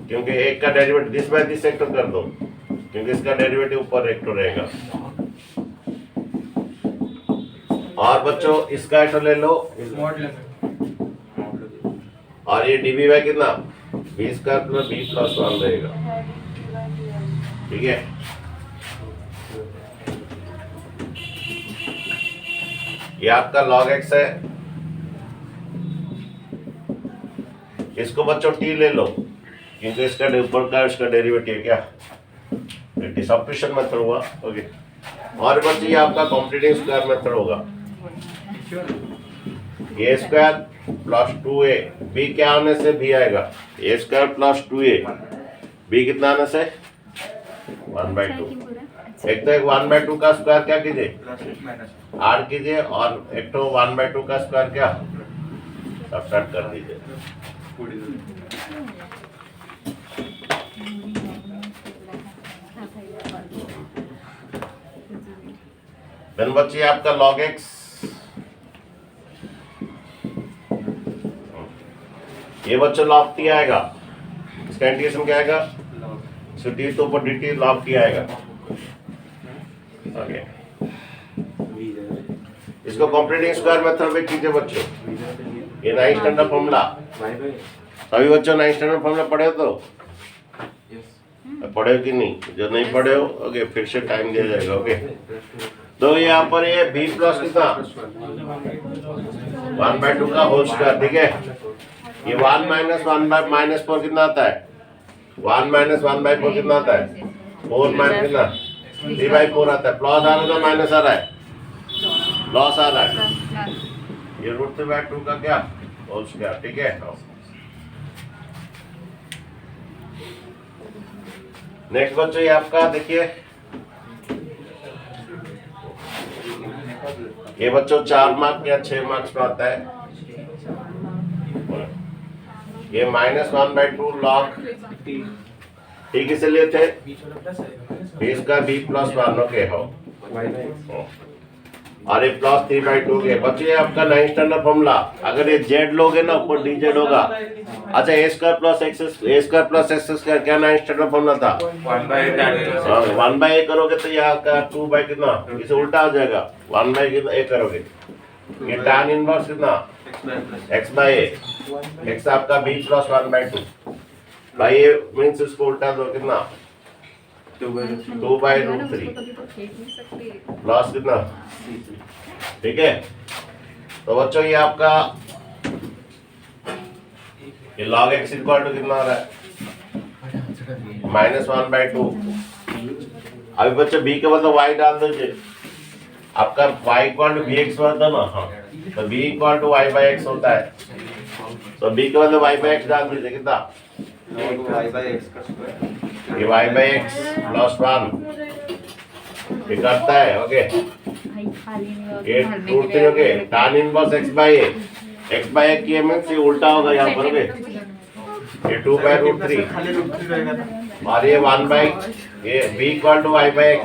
क्योंकि एक का डेरिवेटिव दिस बाय दिस एक तो कर दो क्योंकि इसका डेरिवेटिव ऊपर रेक्टो रहेगा। और बच्चों इसका एटो ले लो और ये डीबी बाई कितना b square plus b plus 1 रहेगा। ठीक है, ये आपका log x है। इसको बच्चों t ले लो क्योंकि इसका ऊपर का इसका डेरिवेटिव है क्या, सब्स्टिट्यूशन मेथड हुआ। ओके, और बच्चों ये आपका कॉम्प्लीटिंग स्क्वायर मेथड होगा। ए स्क्वायर प्लस 2a, बी क्या आने से भी आएगा, ए स्क्वायर प्लस 2a, बी कितना आने से 1/2। एक तो एक 1/2 का स्क्वायर क्या कीजिए आर कीजिए, और एक तो 1/2 का स्क्वायर क्या सब्ट्रैक्ट कर दीजिए। देन बच्चे आपका log x, ये बच्चों log t आएगा, इसका इंटीग्रेशन क्या आएगा, सो t तो ऊपर dt log t आएगा। ओके, इसको कॉम्प्लीटिंग स्क्वायर मेथड में कीजिए बच्चों। ये 9 स्टैंडर्ड फॉर्मूला, सभी बच्चों 9 स्टैंडर्ड फॉर्मूला पढ़े हो तो पढ़े हो कि नहीं, जो नहीं पढ़े हो ओके फिर से टाइम दिया जाएगा। ओके, तो यहाँ पर ये b प्लस कितना 1/2 का होल स्क्वायर। ठीक है, ये 1 माइनस 1 माइनस 4 कितना आता है, 1 माइनस 1/4 कितना आता है, 4 माइनस कितना 3/4 आता है। प्लस आ रहा है माइनस आ रहा है, लॉस आ रहा है। ये √3/2 का क्या होल स्क्वायर। ठीक है, नेक्स्ट बच्चों ये आपका देखिए, ये बच्चों 4 मार्क या 6 मार्क्स में आता है। ये -1/2 log ठीक इसे लिए थे बी इसका b प्लस 1 ओके हो, और ये प्लस 3/2 के बच्चे आपका 9 स्टैंडर्ड फॉर्मूला। अगर ये z लोगे ना ऊपर dz होगा। अच्छा a square plus x square क्या 9 स्टैंडर्ड फॉर्मूला था, 1/a करोगे तो यहाँ का 2 कितना, इसे उल्टा हो जाएगा 1/a करोगे। ये tan इनवर्स कितना x/a, x आपका b प्लस 1/2 भाई, ये मीन्स इसको उल्टा दो कितना 2/√3 प्लस कितना। ठीक है, तो बच्चों ये आपका ये log x इक्वल टू कितना आ रहा है -1/2। अभी बच्चों b के बदले y डाल दीजिए, आपका y इक्वल टू bx होता ना, हाँ तो b इक्वल टू y/x होता है, तो b के बदले y/x डाल दीजिए कितना ये y/x प्लस 1 ये करता है। ओके, ये √3 ओके, tan इनवर्स x/a की मींस ये उल्टा होगा यहाँ पर। ओके, ये 2/√3 और ये 1 ये b इक्वल टू y/x।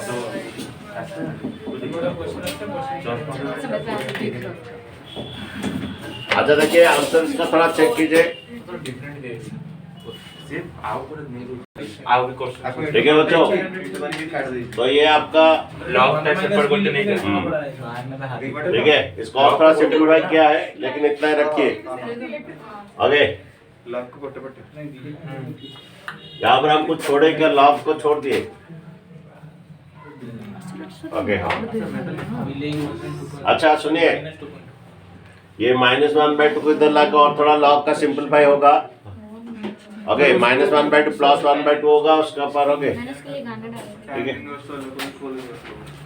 अच्छा देखिए आंसर इसका थोड़ा चेक कीजिए। ठीक है बच्चों, तो ये आपका ठीक है, इसको और थोड़ा सिंपलीफाई किया है लेकिन इतना ही रखिए। ओके, यहाँ पर हम कुछ छोड़े क्या, लॉग को छोड़ दिए। ओके, अच्छा सुनिए, ये -1/2 को इधर लाकर और थोड़ा लॉग का सिंपलीफाई होगा। ओके, -1/2 प्लस 1/2 होगा उसका पर। ओके ठीक है,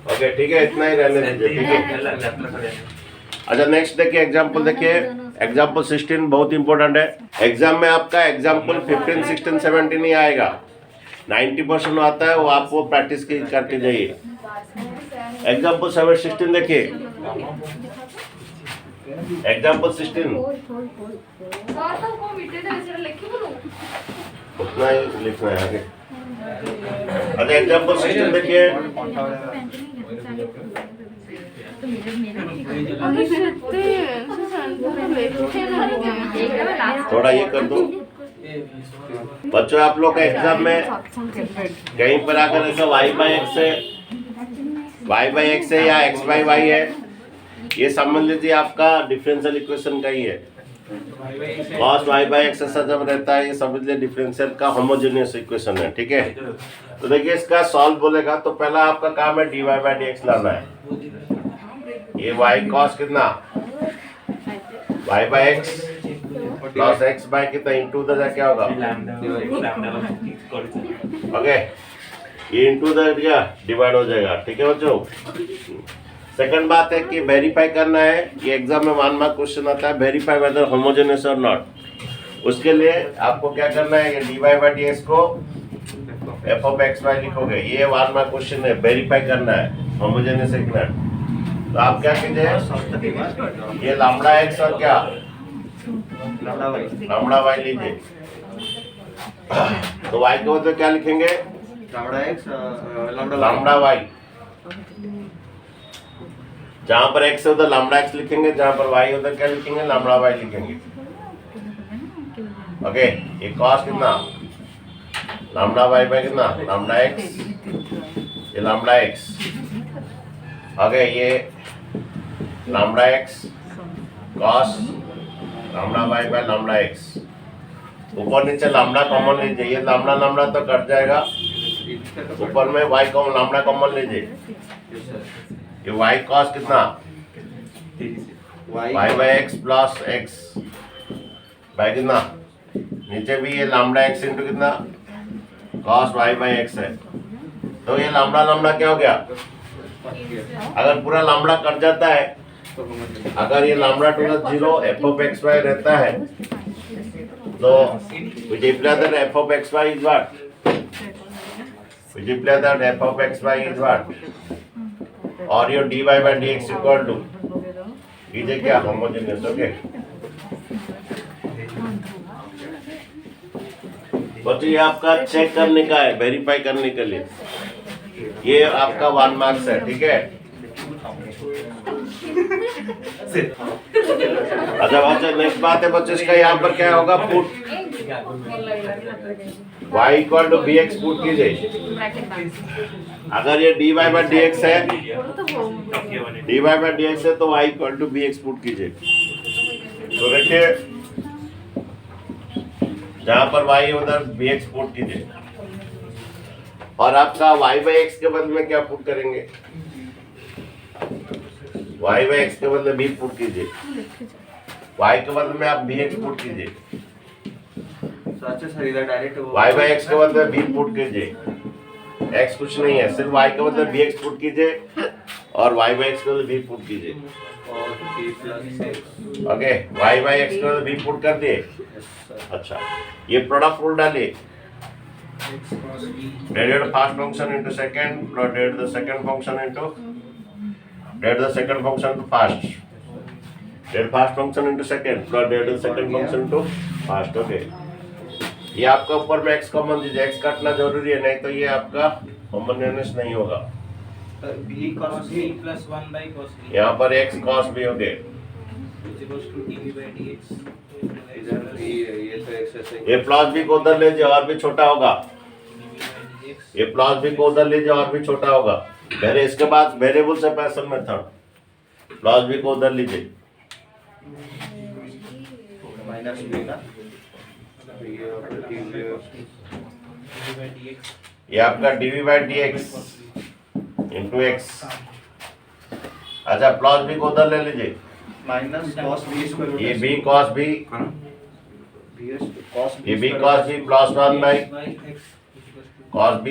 ओके ठीक है, इतना ही रहने दीजिए। ठीक है, अच्छा नेक्स्ट देखिए, एग्जाम्पल देखिए, एग्जाम्पल 16 बहुत इंपॉर्टेंट है। एग्जाम में आपका एग्जाम्पल 15, 16, 17 ही आएगा, 90% आता है, वो आपको प्रैक्टिस करके जाइए। एग्जाम्पल 16 देखिए, एग्जाम्पल 16 उतना ही लिखना है आगे। अच्छा एग्जाम्पल 16 देखिए, थोड़ा ये कर दो। बच्चों आप लोग का एग्जाम में कहीं पर अगर ऐसा y/x है या x/y है, ये समझ लीजिए आपका डिफरेंशियल इक्वेशन का ही है। cos y/x ऐसा जब रहता है, ये समझ लीजिए डिफरेंशियल का होमोजेनियस इक्वेशन है, ठीक है। तो देखिए इसका सॉल्व बोलेगा तो पहला आपका काम है dy/dx लाना है। ये y cos कितना y/x प्लस x कितना इंटू द क्या होगा, ओके, ये इंटू द क्या डिवाइड हो जाएगा, ठीक है बच्चों। सेकंड बात है कि वेरीफाई करना है, ये एग्जाम में 1 मार्क क्वेश्चन आता है, वेरीफाई वेदर होमोजेनियस और नॉट। उसके लिए आपको क्या करना है, ये dy/dx को f(x/y) लिखोगे, ये 1 मार्क क्वेश्चन है, वेरीफाई करना है होमोजेनियस है कि नॉट। तो आप क्या कीजिए, ये लैम्डा x और क्या लैम्डा y लीजिए। तो y के बदले क्या लिखेंगे, लैम्डा x लैम्डा y। जहां पर x है उधर लैम्डा x लिखेंगे, जहां पर y है उधर क्या लिखेंगे, लैम्डा y लिखेंगे, ओके। ये cos कितना लैम्डा y बाय कितना लैम्डा x, ये लैम्डा x, ओके। ये lambda x cos lambda y by lambda x, ऊपर नीचे लैम्डा कॉमन लीजिए, ये लैम्डा लैम्डा तो कट जाएगा, ऊपर में y कॉमन लैम्डा कॉमन लीजिए। ये y cos कितना y by x plus x by कितना, नीचे भी ये लैम्डा x इंटू कितना cos y बाय x है। तो ये लैम्डा लैम्डा क्या हो गया, अगर पूरा लैम्डा कट जाता है, अगर ये लैम्डा टू द 0 f(x/y) रहता है, तो we declare that f(x/y) is what? We declare that f(x/y) is what? और your dy/dx equal to कीजिए क्या होमोजेनियस, ओके। बच्चों ये आपका चेक करने का है, वेरीफाई करने के लिए, ये आपका 1 मार्क्स है, ठीक है। अच्छा नेक्स्ट बात है बच्चों, इसका यहाँ पर क्या होगा, put y equal to bx put कीजिए। अगर ये dy/dx है, dy/dx है तो y equal to bx put कीजिए। तो देखिए जहां पर y है उधर bx पुट कीजिए, और आपका y/x के बदले में क्या पुट करेंगे, y/x के बदले b पुट कीजिए, y के बदले में आप bx पुट कीजिए, y/x के बदले b पुट कीजिए, x कुछ नहीं है, सिर्फ y के बदले bx पुट कीजिए और y/x के बदले b पुट कीजिए, ओके। y/x के बदले b पुट कर दिए। अच्छा ये प्रोडक्ट रूल डालिए, derivative first function into second plus derivative second function into derivative second function to first, derivative first function into second plus derivative second function to first, okay. ये आपका ऊपर में x कॉमन दीजिए, x काटना जरूरी है, नहीं तो ये आपका होमोजेनियस नहीं होगा। b cos b plus 1 by cos b, यहाँ पर x cos b हो गए, is equals to dv/dx। इधर ये तो x ऐसे, ये प्लस b को उधर ले जाओ और भी छोटा होगा, ये प्लस b को उधर ले जाओ और भी छोटा होगा। पहले इसके बाद variable separation method, plus b को उधर लीजिए, माइनस b ना, ये आपका dv/dx इंटू x। अच्छा प्लस b को उधर ले लीजिए, माइनस cos b स्क्वायर, ये b cos b, ये b cos b plus 1 by cos b,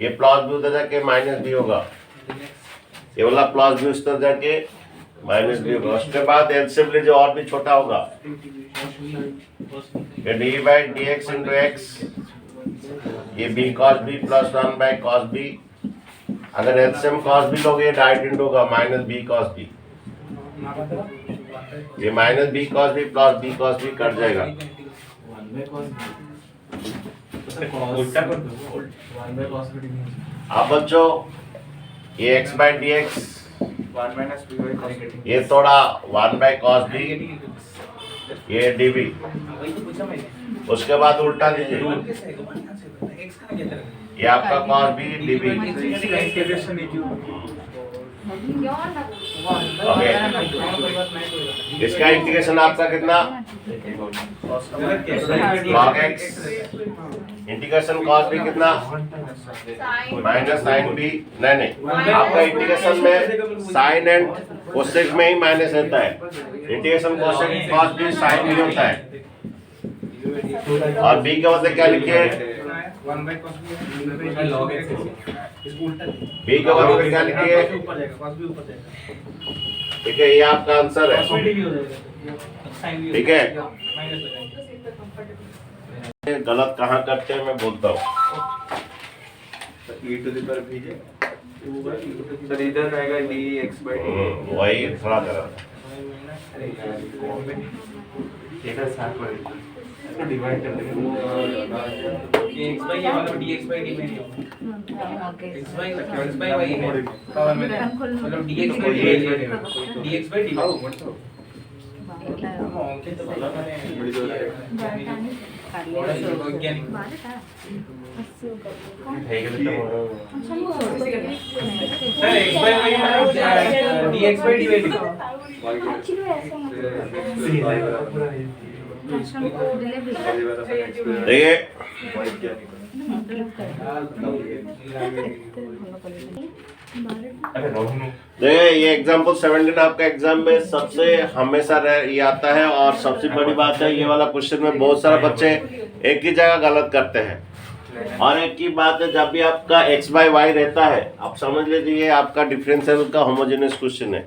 ये प्लस b उधर जाके माइनस b होगा, ये वाला प्लस b उस तरफ जाके माइनस b होगा। उसके बाद एलसीएम लीजिए और भी छोटा होगा, ये dv/dx इंटू x, ये b cos b plus 1 by cos b, अगर एलसीएम cos b लोगे ये डायरेक्ट इंटू होगा माइनस b cos b, ये minus b cos b plus b cos b cut जाएगा। अब बच्चों ये x/dx, 1 minus b by cos b, ये थोड़ा 1 बाई cos b ये डीबी, वही तो पूछा मैंने। उसके बाद उल्टा लीजिए, कैसे आएगा? x कहाँ गया तेरा? ये आपका cos b db। इंटीग्रेशन इसका इंटीग्रेशन आपका कितना, log x, integration cos b कितना, माइनस साइन b, नहीं आपका इंटीग्रेशन में साइन एंड कोसेक में ही माइनस रहता है, integration cosec cos b sine भी होता है। और b के बदले क्या लिखे, 1 by cos b log x इसको उल्टा b के बदले क्या लिखे, ऊपर जाएगा, cos b ऊपर जाएगा, ठीक है, ये आपका आंसर है, cos b भी हो जाएगा, sin भी ठीक है। माइनस लगाएंगे। ये गलत कहाँ करते हैं मैं बोलता हूँ, e to the power bj sir इधर आएगा dx by dt वही थोड़ा करा, इधर साथ में इसको डिवाइड कर देंगे ये x by ये मतलब dx by d में नहीं होगा, x by y है पावर में मतलब dx by dx by d अंकित बोला मैंने वैज्ञानिक सर x by y मतलब dx by dy लिखो। देखिए देखिए ये एग्जाम्पल 17 आपका एग्जाम में सबसे हमेशा ये आता है, और सबसे बड़ी बात है ये वाला क्वेश्चन में बहुत सारे बच्चे एक ही जगह गलत करते हैं। और एक ही बात है, जब भी आपका x बाई वाई रहता है आप समझ लीजिए ये आपका डिफरेंशियल का होमोजेनियस क्वेश्चन है।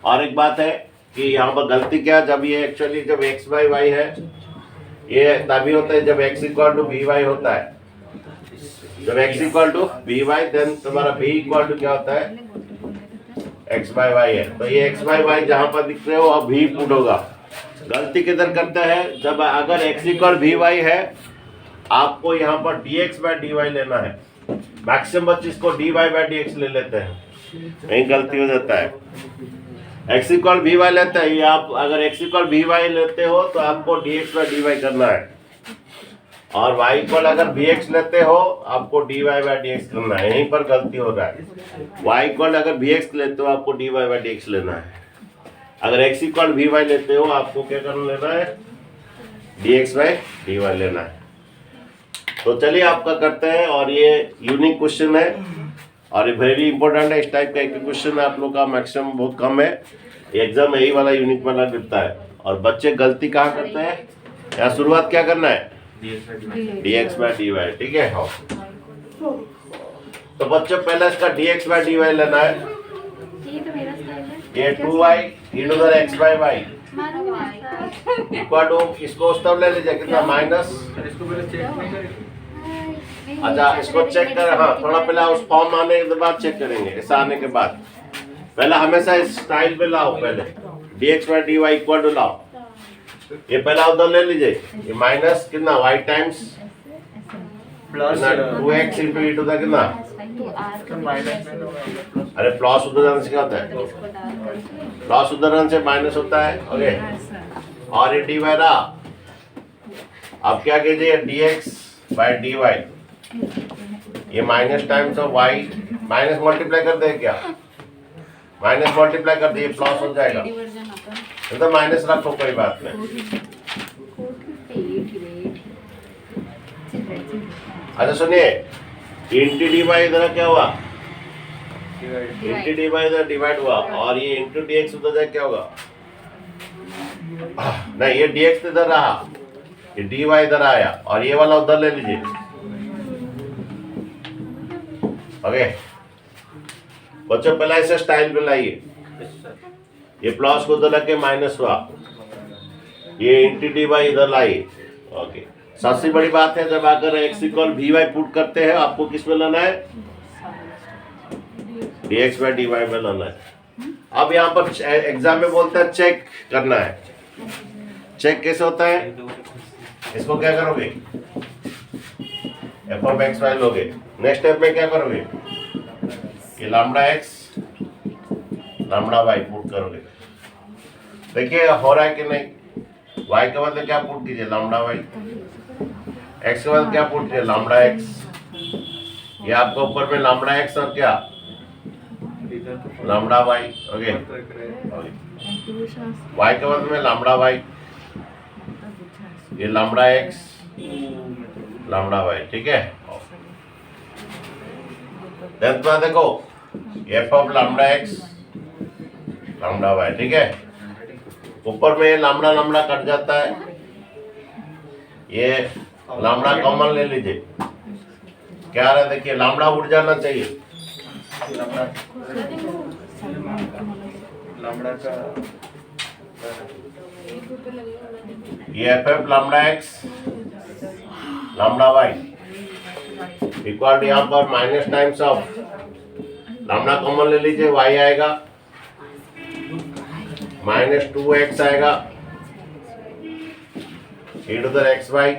और एक बात है कि यहाँ पर गलती क्या, जब ये एक्चुअली जब x बाई वाई है ये तभी होता है जब x equal to b y होता है, जब x equal to b y then तुम्हारा b इक्वल टू क्या होता है, x बाई वाई है। तो ये x बाई वाई जहाँ पर दिख रहे हो अब भी पुट होगा। गलती किधर करते हैं, जब अगर x इक्वल भी वाई है आपको यहाँ पर dx बाई dy लेना है, मैक्सिमम बच्चे इसको dy बाई dx ले लेते हैं, यही गलती हो जाता है। x इक्वल भी वाई लेते हैं, ये आप अगर x इक्वल भी वाई लेते हो तो आपको dx बाई dy करना है, और y इक्वल अगर bx लेते हो आपको dy बाई dx करना है, यहीं पर गलती हो रहा है। y इक्वल अगर bx लेते हो आपको dy बाई dx लेना है, अगर x इक्वल by लेते हो आपको क्या करना लेना है, dx बाई dy लेना है। तो चलिए आपका करते हैं, और ये यूनिक क्वेश्चन है और ये वेरी इंपॉर्टेंट है। इस टाइप का एक क्वेश्चन आप लोग का मैक्सिमम बहुत कम है, एग्जाम में यही वाला यूनिक वाला गिरता है। और बच्चे गलती कहाँ करते हैं, यहाँ शुरुआत क्या करना है, dx बाई dy, ठीक है। हाँ तो बच्चों पहले इसका dx बाई dy लेना है, ये 2y e to the x by y equal to, इसको उस तब ले लीजिए कितना माइनस, इसको पहले चेक नहीं करेंगे, अच्छा इसको चेक कर, हाँ थोड़ा पहले उस फॉर्म आने के बाद चेक करेंगे, ऐसा आने के बाद पहले हमेशा इस स्टाइल पे लाओ, पहले dx by dy equal to लाओ, ये पहला उधर ले लीजिए, ये माइनस कितना y times plus 2x into e to the कितना, अरे प्लस उधर जाने से क्या होता है, प्लस उधर जाने से माइनस होता है, ओके। और ये dy रहा, अब क्या कीजिए dx बाई dy, ये minus times of y, minus multiply कर दे, क्या माइनस मल्टीप्लाई कर दिए प्लस हो जाएगा, तो माइनस रखो कोई बात नहीं। अच्छा सुनिए, इंटू डी बाई इधर क्या हुआ, इंटू डी बाई इधर डिवाइड हुआ, और ये इंटू डी एक्स उधर जाए क्या होगा, नहीं ये डी एक्स इधर रहा, ये डी वाई इधर आया, और ये वाला उधर ले लीजिए, ओके। बच्चों पहला ऐसे स्टाइल पे लाइए, ये प्लस को उधर लगे माइनस हुआ, ये इंटू डी बाई इधर लाइए, ओके। सबसे बड़ी बात है जब अगर x इक्वल भी वाई पुट करते हैं आपको किस में लाना है, dx बाई dy में लाना है। अब यहाँ पर एग्जाम में बोलता है चेक करना है, चेक कैसे होता है, इसको क्या करोगे, f ऑफ x वाई लोगे, नेक्स्ट स्टेप में क्या करोगे, ये lambda x lambda y put करोगे, देखिए हो रहा है कि नहीं, y के बदले क्या पुट कीजिए लैम्डा y, x के बदले क्या पुट कीजिए लैम्डा x। ये आपका ऊपर में लैम्डा x और क्या लैम्डा y। ओके y के बदले में लैम्डा y, ये लैम्डा x लैम्डा y, ठीक है। देन तो देखो f of lambda x lambda y, ठीक है। ऊपर में लैम्डा लैम्डा कट जाता है, ये लैम्डा कॉमन ले लीजिए, क्या आ रहा है देखिए लैम्डा उड़ जाना चाहिए। लैम्डा का ये f f lambda x lambda y equal to यहाँ पर minus times of lambda common ले लीजिए, वाई आएगा माइनस 2x आएगा e to the x y,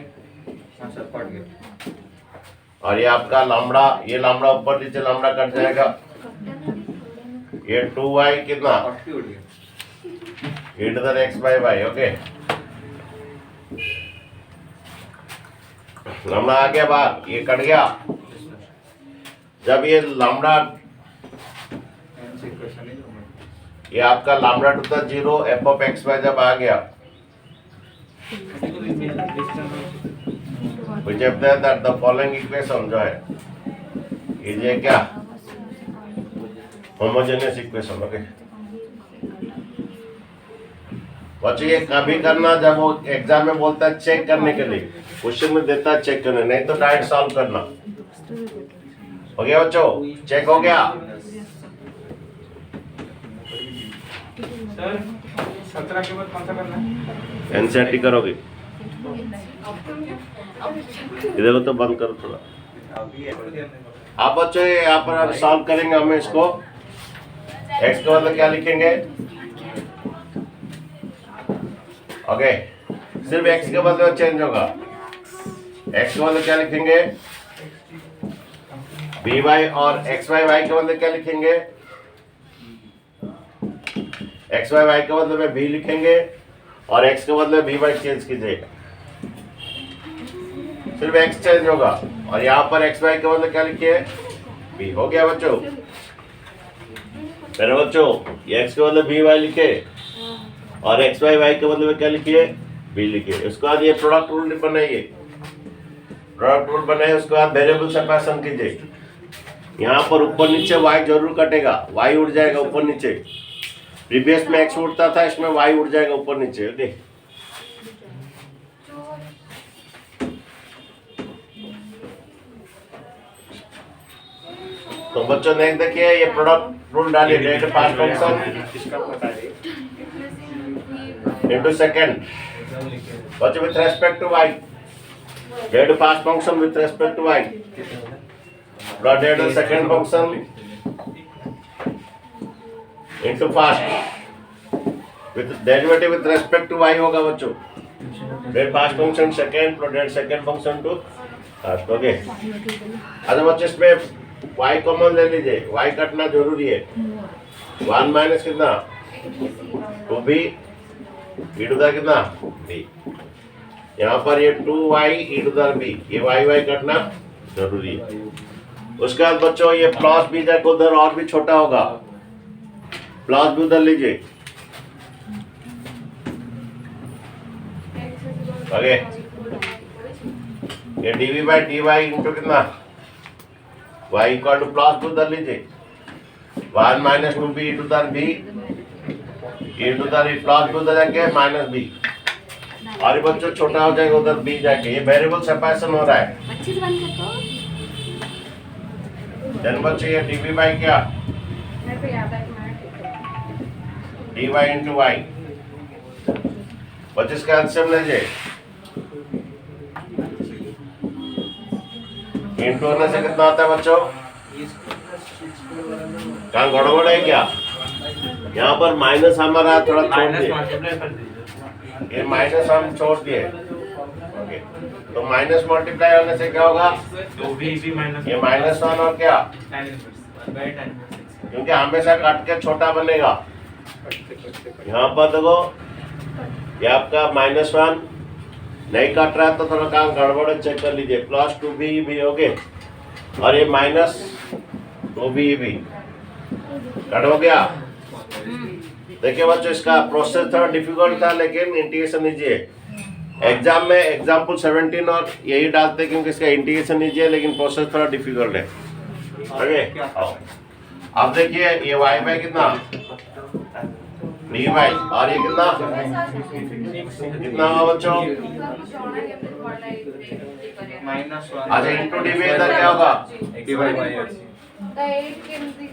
और ये आपका लैम्डा, ये लैम्डा ऊपर नीचे लैम्डा कट जाएगा, ये 2y कितना e to the x by y. Okay lambda आ गया बाहर, ये कट गया। जब ये लैम्डा, ये आपका lambda to the zero f of x y जब आ गया, which if that the following equation जो है ये क्या होमोजेनियस इक्वेशन। ओके बच्चों ये कभी करना जब वो एग्जाम में बोलता है चेक करने के लिए, क्वेश्चन में देता है चेक करने, नहीं तो डायरेक्ट सॉल्व करना। हो गया बच्चों, चेक हो गया। सर 17 के बाद कौन सा करना है? एनसीईआरटी करोगे, इधर को तो बंद करो थोड़ा। आप बच्चों यहाँ पर अब सॉल्व करेंगे हम इसको। x के बदले क्या लिखेंगे? ओके सिर्फ x के बदले चेंज होगा। x के बदले क्या लिखेंगे? by और xy y के बदले क्या लिखेंगे? xy y के बदले में b लिखेंगे और x के बदले by चेंज कीजिएगा, सिर्फ x चेंज होगा। और यहाँ पर xy के बदले क्या लिखिए? b। हो गया बच्चों, मेरे बच्चों ये x के बदले by लिखे और xy y के बदले में क्या लिखिए? b लिखिए। उसके बाद ये प्रोडक्ट रूल बनाइए, प्रोडक्ट रूल बनाइए। उसके बाद वेरिएबल सेपरेशन कीजिए। यहाँ पर ऊपर नीचे y जरूर कटेगा, y उड़ जाएगा ऊपर नीचे। प्रीवियस में x उड़ता था, इसमें y उड़ जाएगा ऊपर नीचे। ओके तो बच्चों नेक्स्ट देखिए, ये प्रोडक्ट रूल डालिए। That first function into second बच्चों with respect to y, that first function with respect to y plus that second function into first with derivative with respect to y होगा बच्चों। That first function second plus that second function to first. Okay अच्छा बच्चों इसमें y कॉमन ले लीजिए, y कटना जरूरी है। 1 माइनस कितना 2b e टू द कितना b। यहाँ पर ये 2y e to the b, ये y कटना जरूरी है। उसके बाद बच्चों ये प्लस b जाके उधर और भी छोटा होगा, प्लस भी उधर लीजिए। ओके ये dv बाई dy इंटू कितना y इक्वल टू प्लस भी उधर लीजिए। 1 minus 2b e to the b e to the plus भी उधर जाके माइनस b, और ये बच्चों छोटा हो जाएगा उधर b जाके। ये वेरिएबल सेपरेशन हो रहा है। देन बच्चों ये dv बाई क्या dy इंटू y, बच्चों इसका एलसीएम लीजिए। इंटू होने से कितना आता है बच्चों? कहाँ गड़बड़ है क्या? यहाँ पर माइनस हमारा थोड़ा छोड़ दिए, ये माइनस हम छोड़ दिए। ओके तो माइनस मल्टीप्लाई होने से क्या होगा? ये -1 और क्या, क्योंकि हमेशा काट के छोटा बनेगा। यहाँ पर देखो ये आपका -1 नहीं कट रहा है तो थोड़ा काम गड़बड़ है, चेक कर लीजिए। +2b भी हो गए और ये -2b भी कट हो गया। देखिए बच्चों इसका प्रोसेस थोड़ा डिफिकल्ट था लेकिन इंटीग्रेशन लीजिए। एग्जाम में एग्जाम्पल 17 और यही डालते हैं क्योंकि इसका इंटीग्रेशन लीजिए लेकिन प्रोसेस थोड़ा डिफिकल्ट है। ओके अब देखिए ये y बाय कितना dy और ये कितना हुआ बच्चों? अच्छा इंटू डी इधर क्या होगा?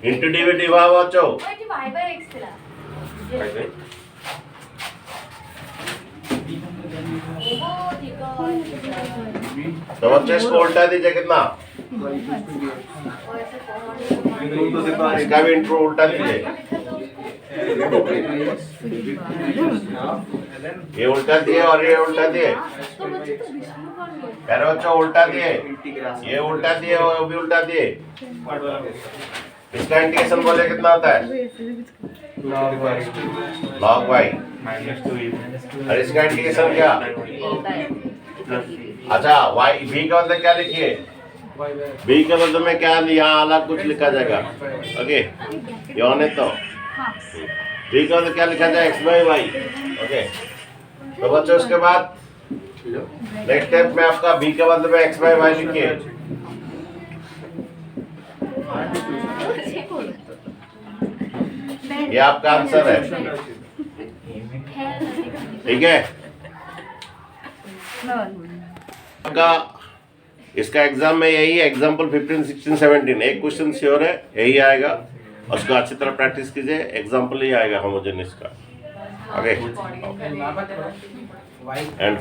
इंटू डी डी हुआ बच्चों। तो बच्चों इसको उल्टा दीजिए कितना? इसका भी इंटू उल्टा दीजिए। ये उल्टा दिए और ये उल्टा दिए। अरे बच्चों उल्टा दिए, ये उल्टा दिए और भी उल्टा दिए। इसका इंटीग्रेशन बोले कितना होता है? log y और इसका इंटीग्रेशन क्या? अच्छा y v का मतलब क्या लिखिए? v के बदले में क्या यहाँ अलग कुछ लिखा जाएगा। ओके ये होने तो v का मतलब क्या लिखा जाए? x by y। ओके तो बच्चों उसके बाद नेक्स्ट स्टेप में आपका v के बदले में x बाई y लिखिए। ये आपका आंसर है, ठीक है। आपका इसका एग्जाम में यही एग्जाम्पल 15, 16, 17 एक क्वेश्चन श्योर है यही आएगा। उसको अच्छी तरह प्रैक्टिस कीजिए, एग्जाम्पल ही आएगा होमोजेनियस का। Okay and